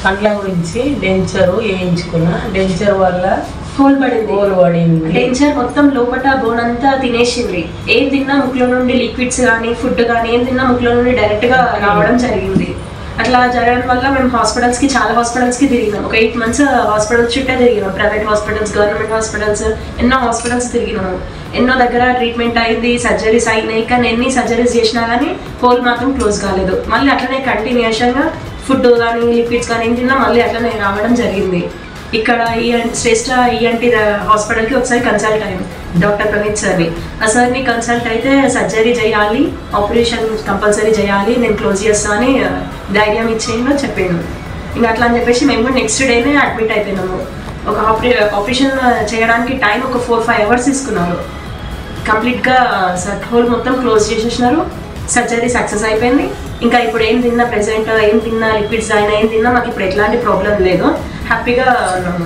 కండ్ల గురించి denture వేయించుకున్నా. Denture వల్ల whole పడింది. డెంచర్ మొత్తం లోపల బోన్ అంతా తినేసింది. ఏం తిన్నా ముక్కులో నుండి లిక్విడ్స్ కానీ ఫుడ్ కానీ ఏం తిన్నా ముక్కులో నుండి డైరెక్ట్ గా రావడం జరిగింది. అట్లా జరగడం వల్ల మేము చాలా హాస్పిటల్స్ కి తిరిగినాం. ఒక 8 months హాస్పిటల్స్ చుట్టే తిరిగినాం. ప్రైవేట్ హాస్పిటల్స్, గవర్నమెంట్ హాస్పిటల్స్, ఎన్నో హాస్పిటల్స్ తిరిగినాము. ఎన్నో దగ్గర ట్రీట్మెంట్ అయింది, సర్జరీస్ అయినాయి. కానీ ఎన్ని సర్జరీస్ చేసినా కానీ హోల్ మాత్రం క్లోజ్ కాలేదు. మళ్ళీ అట్లనే కంటిన్యూషన్ గా ఫుడ్ కానీ లిక్విడ్స్ కానీ ఏం తిన్నా మళ్ళీ అట్లనే రావడం జరిగింది. ఇక్కడ శ్రేష్ఠ ఈఎన్టీ హాస్పిటల్కి ఒకసారి కన్సల్ట్ అయ్యాను, డాక్టర్ ప్రణీత్ సార్ని. ఆ సార్ని కన్సల్ట్ అయితే సర్జరీ చేయాలి, ఆపరేషన్ కంపల్సరీ చేయాలి, నేను క్లోజ్ చేస్తా అని ధైర్యం ఇచ్చేయండు, చెప్పిండు. ఇంకా అట్లా అని చెప్పేసి మేము కూడా నెక్స్ట్ డేనే అడ్మిట్ అయిపోయినాము. ఒక ఆపరేషన్ చేయడానికి టైం ఒక 4-5 hours తీసుకున్నారు. కంప్లీట్గా హోల్ మొత్తం క్లోజ్ చేసేసినారు. సర్జరీ సక్సెస్ అయిపోయింది. ఇంకా ఇప్పుడు ఏం తిన్నా, ప్రెసెంట్ ఏం తిన్నా, లిక్విడ్స్ అయినా ఏం తిన్నా మాకు ఇప్పుడు ఎట్లాంటి ప్రాబ్లం లేదు, హ్యాపీగా ఉన్నాము.